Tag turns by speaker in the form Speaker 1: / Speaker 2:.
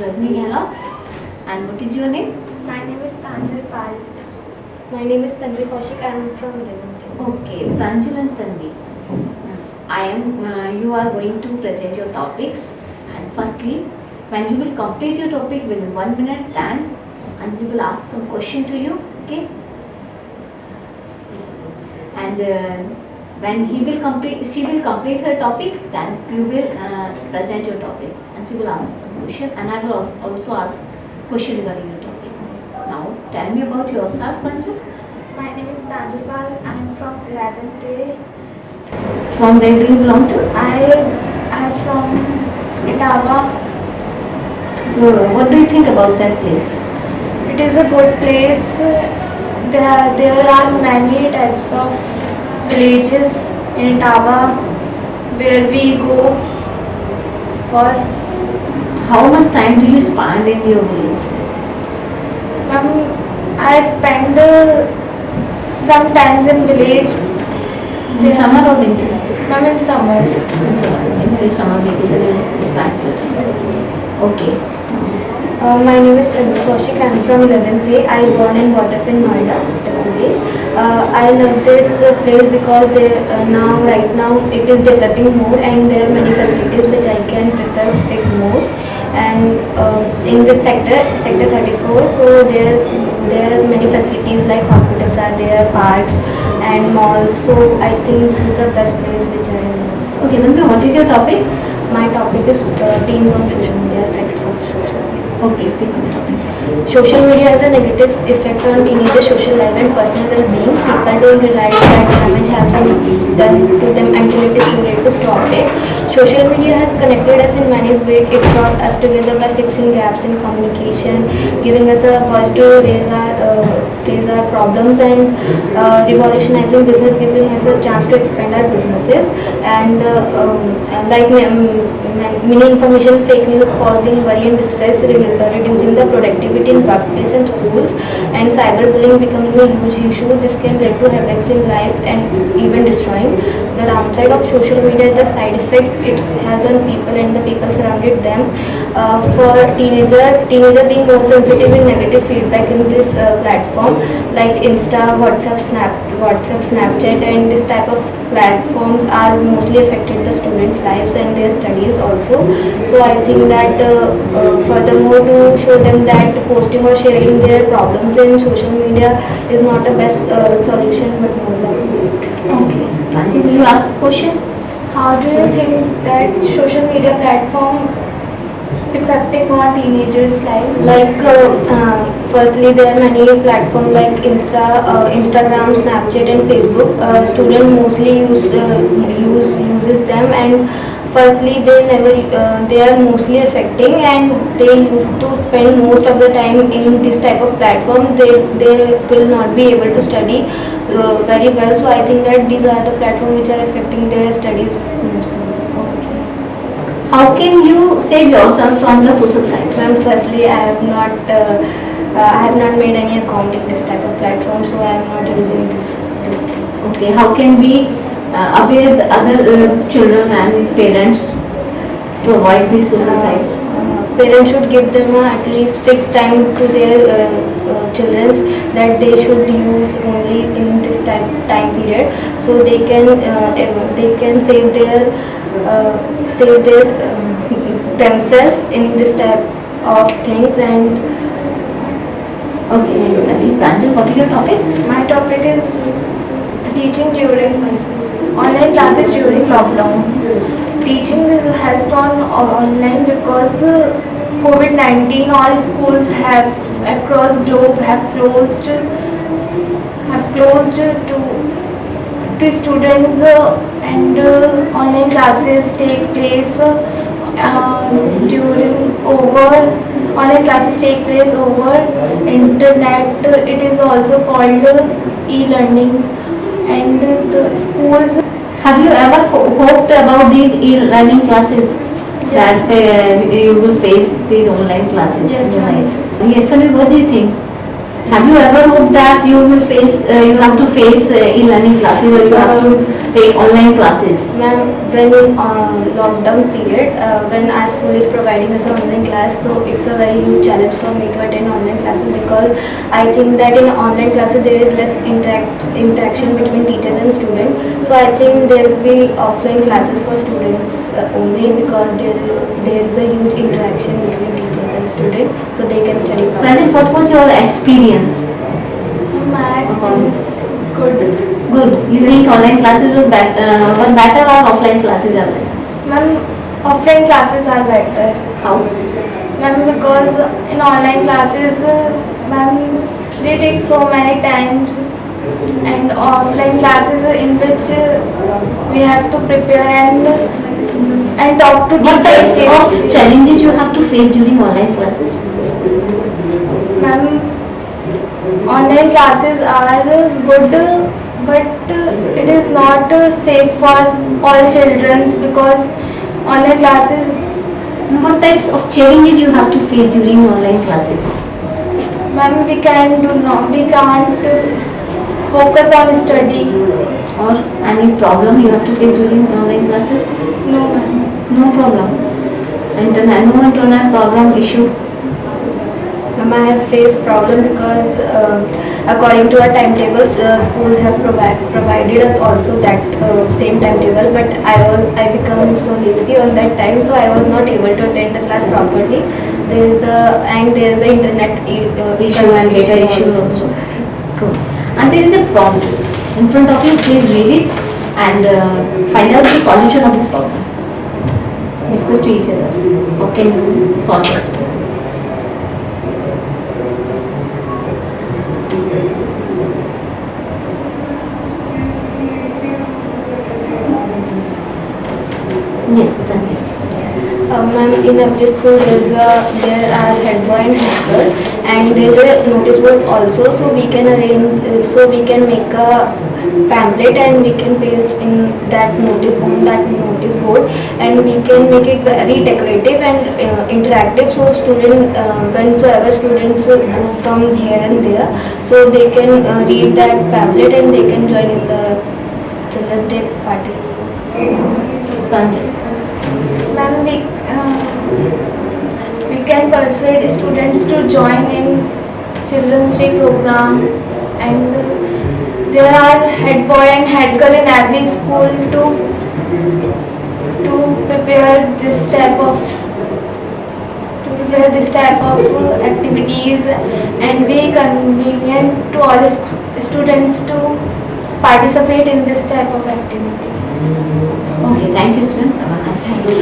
Speaker 1: Rajni Gehlot. And what is your name?
Speaker 2: My name is Panchal.
Speaker 3: My name is Tanvi Kaushik. I am from 11th.
Speaker 1: Okay, Panchal and Tanvi. You are going to present your topics. And firstly, when you will complete your topic within 1 minute, then Anjali will ask some question to you. Okay. And when she will complete her topic, then you will present your topic and she will ask some question and I will also ask question regarding your topic. Now tell me about yourself, Panchal.
Speaker 2: My name is Panchal. I am from 11th A.
Speaker 1: From where do you belong to?
Speaker 2: I am from Itawa.
Speaker 1: What do you think about that place?
Speaker 2: It is a good place. There are many types of villages in Itawa where we go for.
Speaker 1: How much time do you spend in your village?
Speaker 2: I spend sometimes in village.
Speaker 1: In summer or winter?
Speaker 2: In summer.
Speaker 1: In summer. In summer vacation you spend your time. Okay.
Speaker 3: My name is Tanvi Kaushik. I am from 11th A. I born and brought up in Noida, Uttar Pradesh. I love this place because right now it is developing more and there are many facilities which I can prefer it most. And in which sector 34, so there are many facilities like hospitals are there, parks and malls. So I think this is the best place which I love.
Speaker 1: Okay, then what is your topic?
Speaker 3: My topic is teens on social media, effects of social media.
Speaker 1: Okay, speak on the topic.
Speaker 3: Social media has a negative effect on teenagers' social life and personal well-being. People don't realize that damage has been done to them until it is too late to stop it. Social media has connected us in many ways. It brought us together by fixing gaps in communication, giving us a voice to raise our problems, and revolutionizing business, giving us a chance to expand our businesses. And many information, fake news causing worry and distress, reducing the productivity in workplace and schools, and cyberbullying becoming a huge issue. This can lead to havoc in life and even destroying. The downside of social media is the side effect it has on people and the people surrounded them. For teenager being more sensitive in negative feedback in this platform like Insta, WhatsApp, Snapchat, and this type of platforms are mostly affected the students' lives and their studies also. So I think that furthermore, to show them that posting or sharing their problems in social media is not the best solution, but more the opposite.
Speaker 1: Okay. Nancy, will you ask question?
Speaker 2: How do you think that social media platform affecting our teenagers' lives?
Speaker 3: Like firstly, there are many platforms like Instagram, Snapchat, and Facebook. Students mostly uses them, and firstly they are mostly affecting, and they used to spend most of the time in this type of platform. They will not be able to study very well. So I think that these are the platforms which are affecting their studies mostly.
Speaker 1: How can you save yourself from the social sites?
Speaker 3: Firstly, I have not made any account in this type of platform, so I am not using this things.
Speaker 1: Okay, how can we aware the other children and parents to avoid these social sites?
Speaker 3: Parents should give them at least fixed time to their children that they should use only in this time period, so they can save themselves in this type of things. And
Speaker 1: okay, Pranjal, what is your topic?
Speaker 2: My topic is teaching during online classes during lockdown. Teaching has gone online because COVID-19. All schools across globe have closed to students, and online classes take place online classes take place over internet. It is also called e-learning, and the schools.
Speaker 1: Have you ever hoped about these e-learning classes?
Speaker 2: Yes.
Speaker 1: That you will face these online classes
Speaker 2: Yes,
Speaker 1: in your
Speaker 2: ma'am.
Speaker 1: life? Yes, Tanvi, what do you think? Have you ever hoped that you will face, you have to face e-learning classes, or you have to take online classes?
Speaker 3: Ma'am, when in lockdown period, when our school is providing us an online class, so it's a very huge challenge for me to attend online classes, because I think that in online classes there is less interaction between teachers and students. So I think there will be offline classes for students only, because there is a huge interaction between teachers and students, so they can study properly.
Speaker 1: Present, what was your experience?
Speaker 2: My experience is good.
Speaker 1: Good. You think online classes were better or offline classes are better?
Speaker 2: Ma'am, offline classes are better.
Speaker 1: How?
Speaker 2: Ma'am, because in online classes, ma'am, they take so many times, and offline classes in which we have to prepare and talk to
Speaker 1: What types
Speaker 2: teachers.
Speaker 1: of challenges you have to face during online classes?
Speaker 2: Ma'am, online classes are good, but it is not safe for all children, because online classes,
Speaker 1: What types of challenges you have to face during online classes?
Speaker 2: ma'am, we can't focus on study.
Speaker 1: Or any problem you have to face during online classes?
Speaker 2: No, ma'am.
Speaker 1: No problem. No internet problem issue.
Speaker 3: I have faced problem because according to our timetables, schools have provided us also that same timetable, but I become so lazy on that time, so I was not able to attend the class properly. There is a internet
Speaker 1: Issue and data issue also. Good. And there is a prompt in front of you. Please read it and find out the solution of this problem. Discuss to each other. How can you solve this problem? Yes, Tanvi.
Speaker 3: Ma'am, in every school there are head boy and head girl, and there is a notice board also, so we can arrange, so we can make a pamphlet and we can paste in that notice board, and we can make it very decorative and interactive, so whensoever students go from here and there, so they can read that pamphlet and they can join in the Children's Day party.
Speaker 1: Panchal.
Speaker 2: Ma'am, we can persuade students to join in Children's Day program, and there are head boy and head girl in every school to prepare this type of activities, and be convenient to all students to participate in this type of activity.
Speaker 1: Okay, thank you, students. Have a nice day.